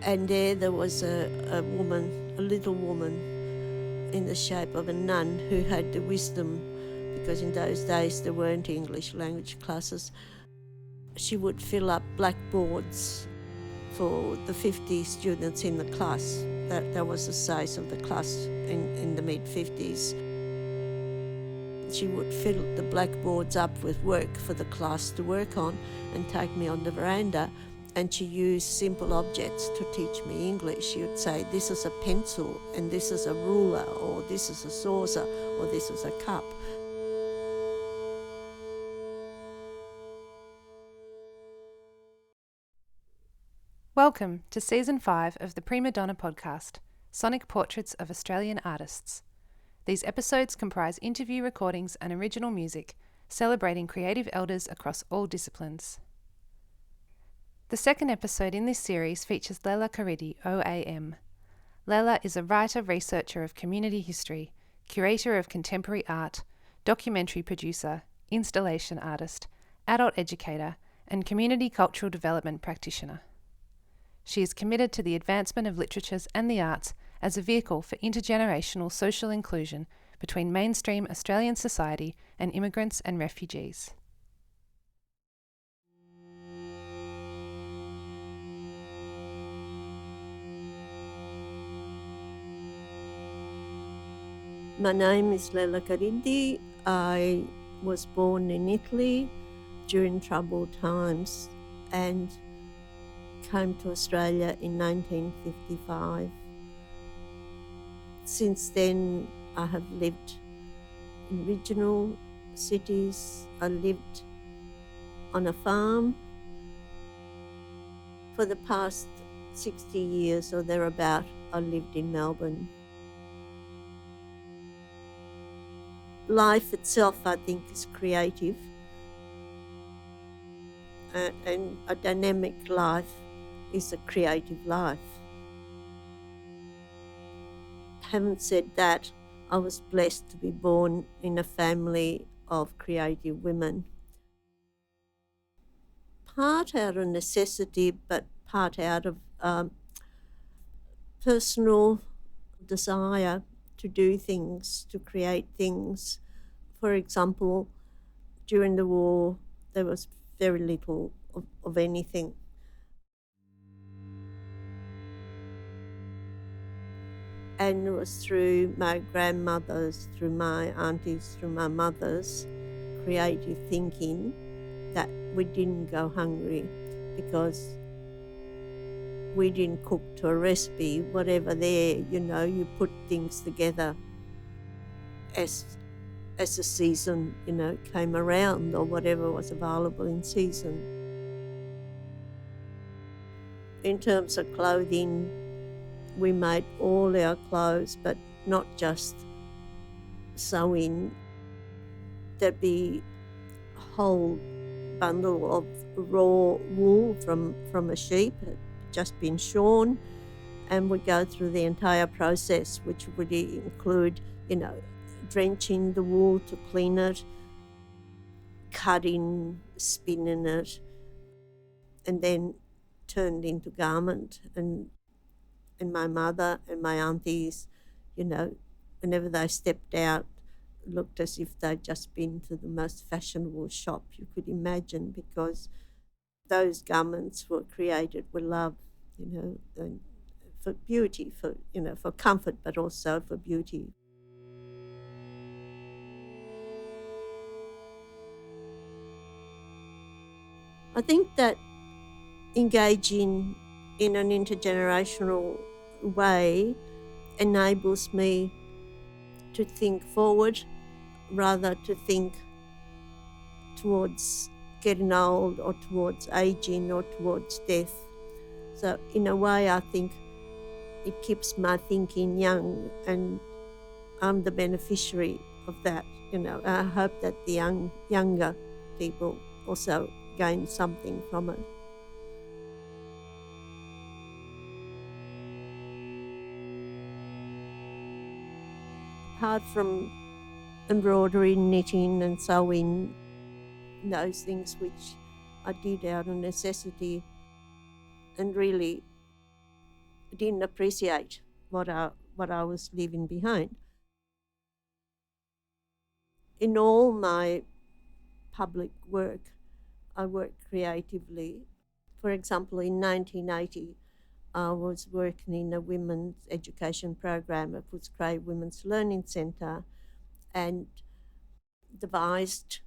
And there was a woman, a little woman in the shape of a nun who had the wisdom, because in those days there weren't English language classes. She would fill up blackboards for the 50 students in the class. That was the size of the class in the mid-50s. She would fill the blackboards up with work for the class to work on and take me on the veranda, and she used simple objects to teach me English. She would say, this is a pencil, and this is a ruler, or this is a saucer, or this is a cup. Welcome to Season 5 of the Prima Donna podcast, Sonic Portraits of Australian Artists. These episodes comprise interview recordings and original music, celebrating creative elders across all disciplines. The second episode in this series features Lella Cariddi OAM. Lella is a writer-researcher of community history, curator of contemporary art, documentary producer, installation artist, adult educator, and community cultural development practitioner. She is committed to the advancement of literatures and the arts as a vehicle for intergenerational social inclusion between mainstream Australian society and immigrants and refugees. My name is Lella Cariddi. I was born in Italy during troubled times and came to Australia in 1955. Since then, I have lived in regional cities. I lived on a farm. For the past 60 years or thereabout, I lived in Melbourne. Life itself, I think, is creative, and a dynamic life is a creative life. Having said that, I was blessed to be born in a family of creative women. Part out of necessity, but part out of personal desire to do things, to create things. For example, during the war, there was very little of anything. And it was through my grandmothers, through my aunties, through my mothers' creative thinking that we didn't go hungry, because we didn't cook to a recipe. Whatever there, you put things together as the season, came around, or whatever was available in season. In terms of clothing, we made all our clothes, but not just sewing. There'd be a whole bundle of raw wool from a sheep, just been shorn, and we'd go through the entire process, which would include, drenching the wool to clean it, cutting, spinning it, and then turned into garment. And my mother and my aunties, whenever they stepped out, looked as if they'd just been to the most fashionable shop you could imagine, because those garments were created with love, and for beauty, for comfort, but also for beauty. I think that engaging in an intergenerational way enables me to think forward rather to think towards getting old, or towards aging, or towards death. So in a way, I think it keeps my thinking young, and I'm the beneficiary of that. I hope that the younger people also gain something from it. Apart from embroidery, knitting and sewing, those things which I did out of necessity, and really didn't appreciate what I was leaving behind. In all my public work, I work creatively. For example, in 1980, I was working in a women's education program at Footscray Women's Learning Centre and devised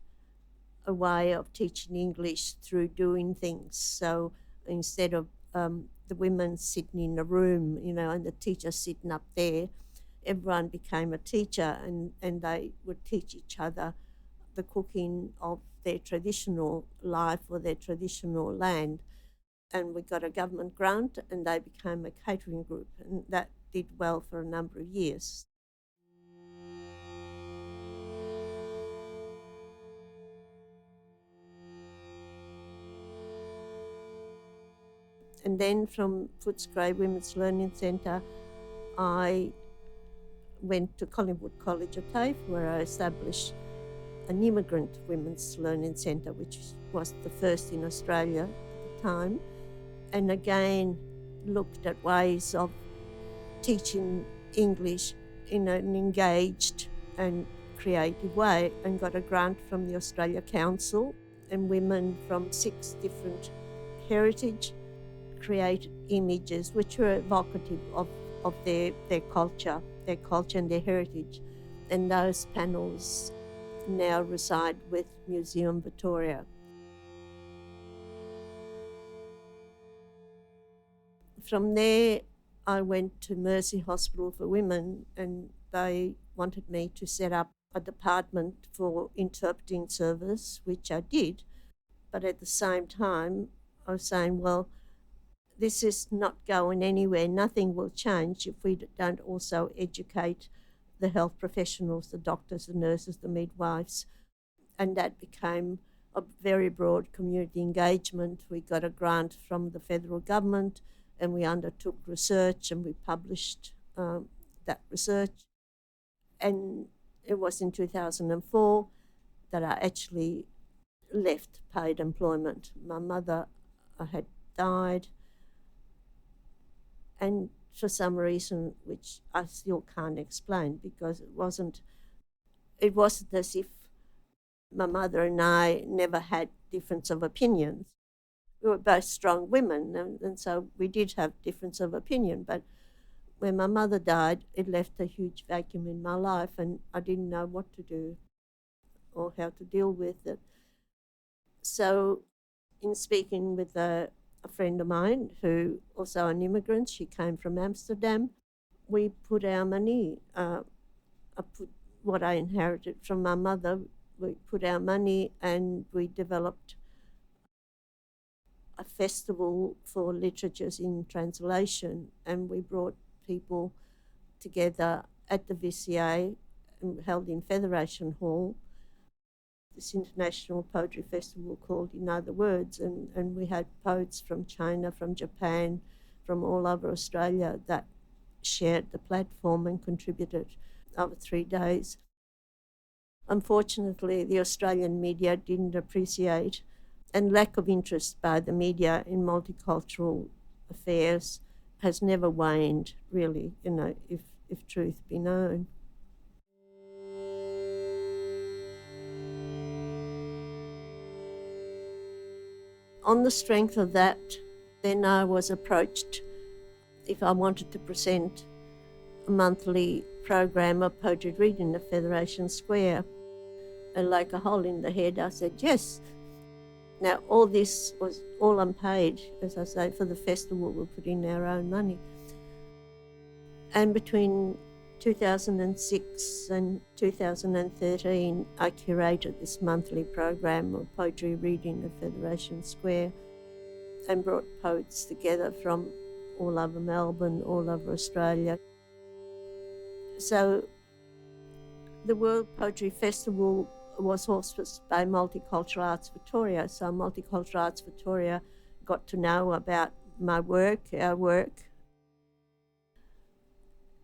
a way of teaching English through doing things. So instead of the women sitting in a room, and the teacher sitting up there, everyone became a teacher, and they would teach each other the cooking of their traditional life or their traditional land. And we got a government grant, and they became a catering group, and that did well for a number of years. And then from Footscray Women's Learning Centre, I went to Collingwood College of TAFE, where I established an immigrant women's learning centre, which was the first in Australia at the time, and again looked at ways of teaching English in an engaged and creative way, and got a grant from the Australia Council, and women from 6 different heritage created images which were evocative of their culture and their heritage. And those panels now reside with Museum Victoria. From there, I went to Mercy Hospital for Women, and they wanted me to set up a department for interpreting service, which I did. But at the same time, I was saying, well, this is not going anywhere. Nothing will change if we don't also educate the health professionals, the doctors, the nurses, the midwives. And that became a very broad community engagement. We got a grant from the federal government, and we undertook research, and we published that research. And it was in 2004 that I actually left paid employment. My mother had died, and for some reason which I still can't explain, because it wasn't as if my mother and I never had difference of opinions. We were both strong women, and so we did have difference of opinion. But when my mother died, it left a huge vacuum in my life, and I didn't know what to do or how to deal with it. So in speaking with a friend of mine who also an immigrant, she came from Amsterdam, we put our money, I put what I inherited from my mother, we put our money, and we developed a festival for literatures in translation, and we brought people together at the VCA and held in Federation Hall, this international poetry festival called In Other Words, and we had poets from China, from Japan, from all over Australia that shared the platform and contributed over 3 days. Unfortunately, the Australian media didn't appreciate, and lack of interest by the media in multicultural affairs has never waned, really, if truth be known. On the strength of that, then I was approached if I wanted to present a monthly program of poetry reading at Federation Square. And like a hole in the head, I said yes. Now, all this was all unpaid, as I say, for the festival. We put in our own money. And between 2006 and 2013, I curated this monthly program of poetry reading at Federation Square and brought poets together from all over Melbourne, all over Australia. So the World Poetry Festival was auspiced by Multicultural Arts Victoria. So Multicultural Arts Victoria got to know about my work, our work.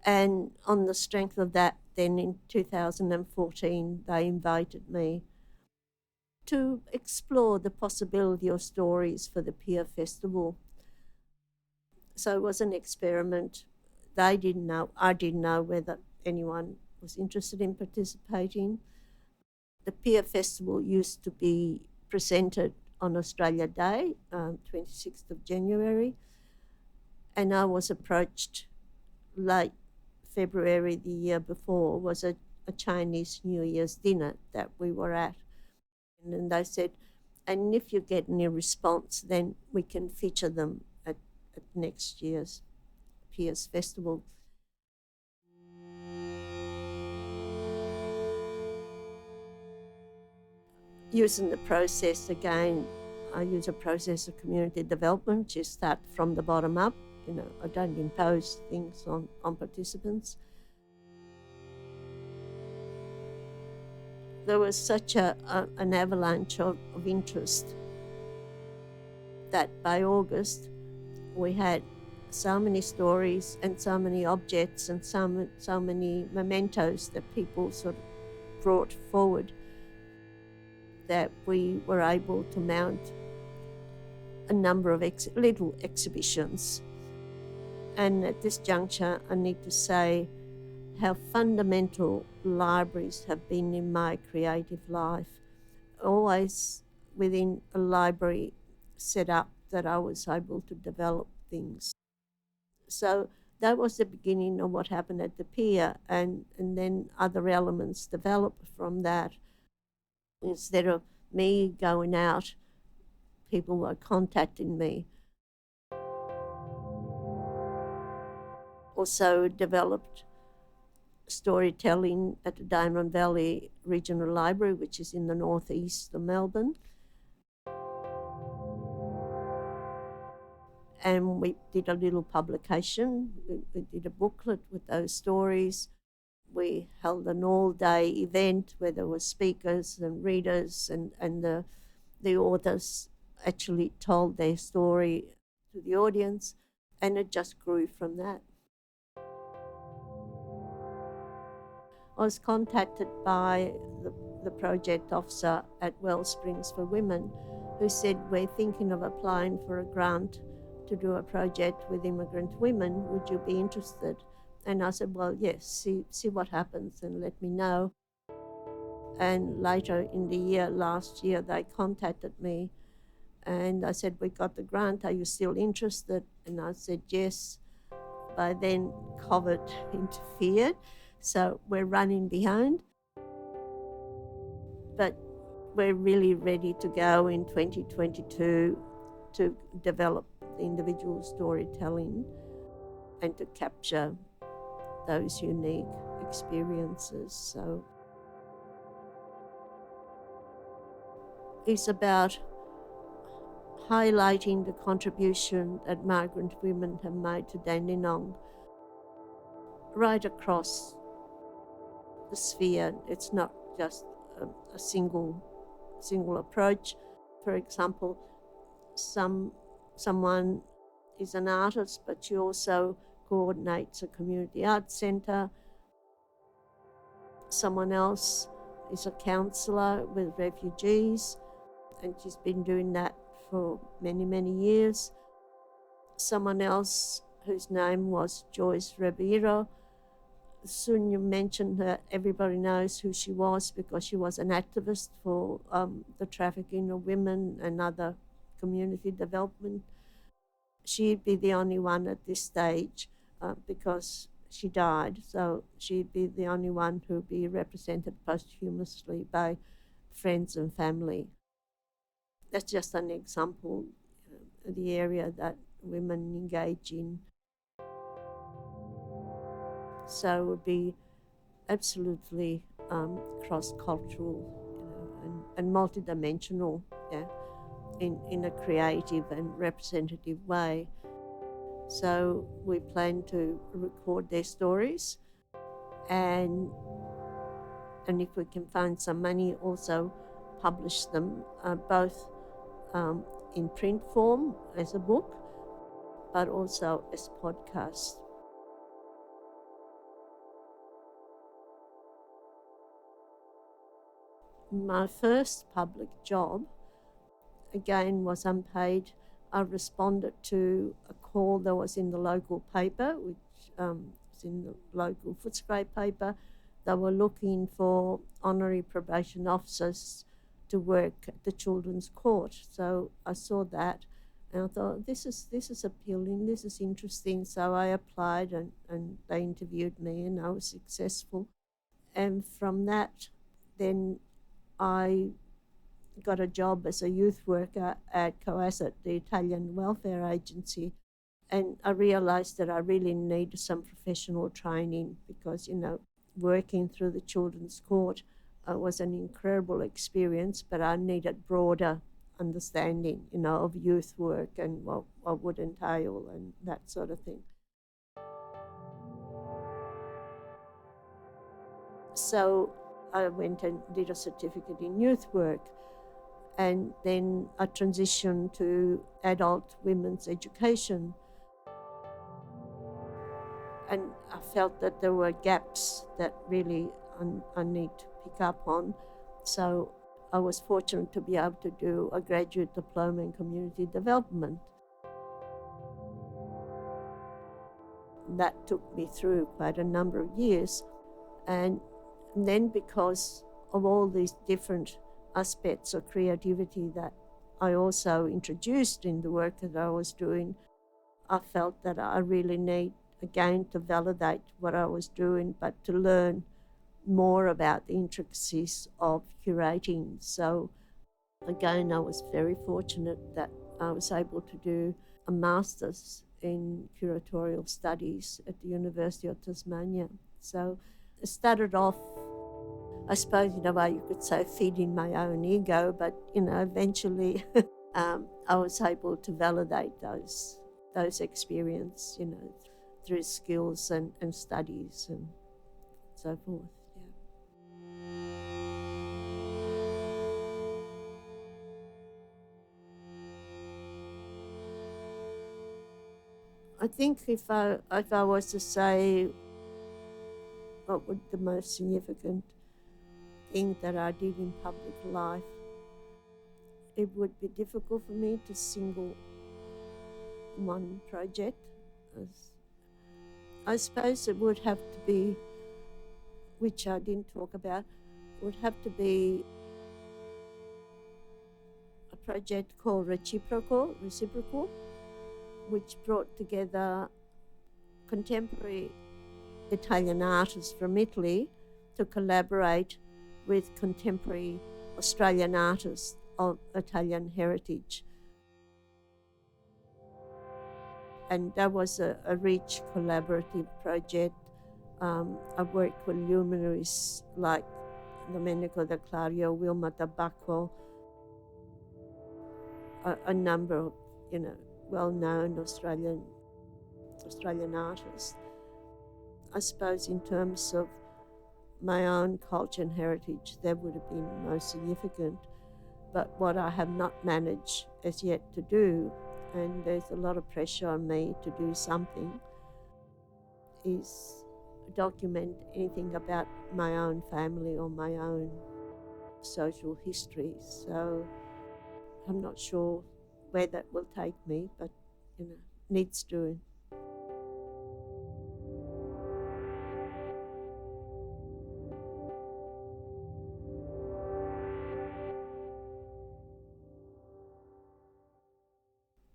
And on the strength of that, then in 2014, they invited me to explore the possibility of stories for the Peer Festival. So it was an experiment. They didn't know, I didn't know whether anyone was interested in participating. The Peer Festival used to be presented on Australia Day, 26th of January, and I was approached late February the year before, was a Chinese New Year's dinner that we were at. And then they said, and if you get any response, then we can feature them at next year's Peers Festival. Using the process again, I use a process of community development, which is start from the bottom up. I don't impose things on participants. There was such an avalanche of interest that by August we had so many stories and so many objects and so many mementos that people sort of brought forward that we were able to mount a number of little exhibitions. And at this juncture, I need to say how fundamental libraries have been in my creative life. Always within a library setup that I was able to develop things. So that was the beginning of what happened at the pier, and then other elements developed from that. Instead of me going out, people were contacting me. Also developed storytelling at the Diamond Valley Regional Library, which is in the northeast of Melbourne. And we did a little publication. We did a booklet with those stories. We held an all-day event where there were speakers and readers, and the authors actually told their story to the audience, and it just grew from that. I was contacted by the project officer at Wellsprings for Women, who said, we're thinking of applying for a grant to do a project with immigrant women. Would you be interested? And I said, well, yes, see what happens and let me know. And later in the year, last year, they contacted me and I said, we got the grant, are you still interested? And I said, yes. By then, COVID interfered, so we're running behind. But we're really ready to go in 2022 to develop individual storytelling and to capture those unique experiences. So it's about highlighting the contribution that migrant women have made to Dandenong right across the sphere. It's not just a single approach. For example, someone is an artist, but she also coordinates a community arts centre. Someone else is a counsellor with refugees, and she's been doing that for many, many years. Someone else whose name was Joyce Ribeiro. Soon you mentioned her, everybody knows who she was because she was an activist for the trafficking of women and other community development. She'd be the only one at this stage because she died, so she'd be the only one who'd be represented posthumously by friends and family. That's just an example of the area that women engage in. So it would be absolutely cross-cultural, and multidimensional, in a creative and representative way. So we plan to record their stories, and if we can find some money, also publish them both in print form as a book, but also as podcasts. My first public job, again, was unpaid. I responded to a call that was in the local paper, which was in the local Footscray paper. They were looking for honorary probation officers to work at the children's court. So I saw that and I thought, this is appealing, this is interesting. So I applied and they interviewed me and I was successful. And from that, then I got a job as a youth worker at COASIT, the Italian welfare agency. And I realised that I really needed some professional training because, working through the children's court was an incredible experience, but I needed broader understanding, of youth work and what would entail and that sort of thing. So I went and did a certificate in youth work, and then I transitioned to adult women's education. And I felt that there were gaps that really I need to pick up on. So I was fortunate to be able to do a graduate diploma in community development. That took me through quite a number of years. And then because of all these different aspects of creativity that I also introduced in the work that I was doing, I felt that I really need, again, to validate what I was doing, but to learn more about the intricacies of curating. So again, I was very fortunate that I was able to do a master's in curatorial studies at the University of Tasmania. So it started off, I suppose in a way you could say, feeding my own ego, but eventually I was able to validate those experiences, through skills and studies and so forth. I think if I was to say what would the most significant thing that I did in public life, it would be difficult for me to single one project. I suppose it would have to be, which I didn't talk about, would have to be a project called Reciprocal, which brought together contemporary Italian artists from Italy to collaborate with contemporary Australian artists of Italian heritage. And that was a rich collaborative project. I worked with luminaries like Domenico da Clario, Wilma da Bacco, a number of, well-known Australian artists. I suppose in terms of my own culture and heritage, that would have been most significant. But what I have not managed as yet to do, and there's a lot of pressure on me to do something, is document anything about my own family or my own social history. So I'm not sure where that will take me, but needs doing.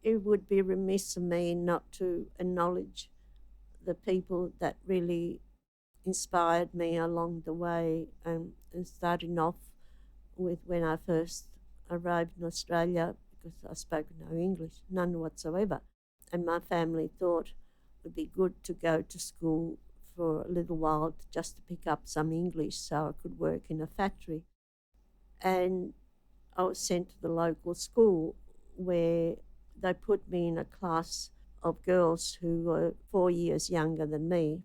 It would be remiss of me not to acknowledge the people that really inspired me along the way, and starting off with when I first arrived in Australia, because I spoke no English, none whatsoever. And my family thought it would be good to go to school for a little while just to pick up some English so I could work in a factory. And I was sent to the local school where they put me in a class of girls who were 4 years younger than me.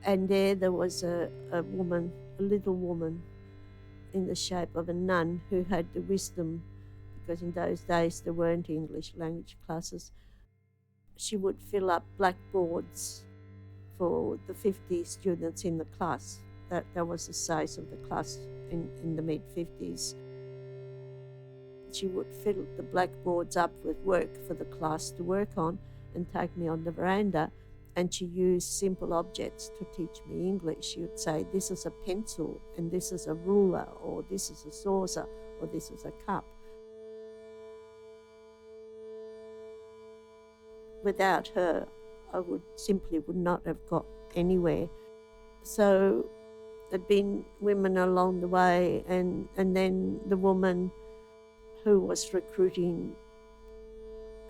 And there was a woman, a little woman in the shape of a nun who had the wisdom, because in those days there weren't English language classes. She would fill up blackboards for the 50 students in the class. That was the size of the class in the mid-50s. she would fill the blackboards up with work for the class to work on and take me on the veranda, and she used simple objects to teach me English. She would say, this is a pencil, and this is a ruler, or this is a saucer, or this is a cup. Without her, I would not have got anywhere. So there'd been women along the way, and then the woman who was recruiting,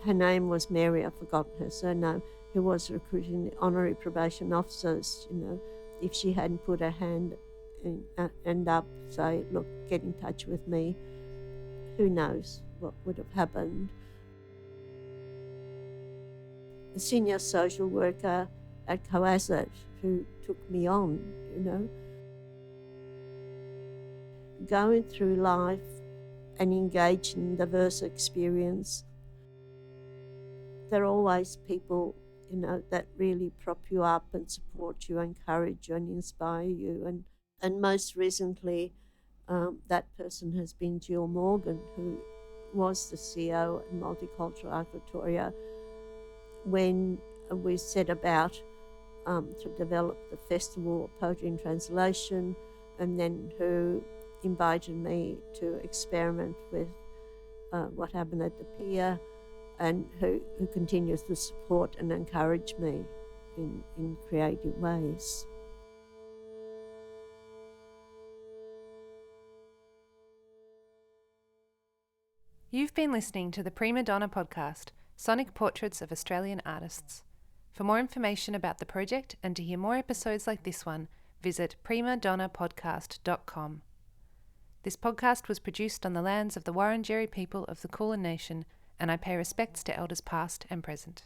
her name was Mary, I've forgotten her surname, who was recruiting the honorary probation officers, if she hadn't put her hand up, say, look, get in touch with me, who knows what would have happened. The senior social worker at Coasset who took me on, going through life and engaged in diverse experience. There are always people, that really prop you up and support you, encourage you and inspire you. And most recently, that person has been Jill Morgan, who was the CEO at Multicultural Art Victoria when we set about to develop the Festival of Poetry in Translation, and then who invited me to experiment with what happened at the pier, and who continues to support and encourage me in creative ways. You've been listening to the Prima Donna podcast, Sonic Portraits of Australian Artists. For more information about the project and to hear more episodes like this one, visit primadonnapodcast.com. This podcast was produced on the lands of the Wurundjeri people of the Kulin Nation, and I pay respects to elders past and present.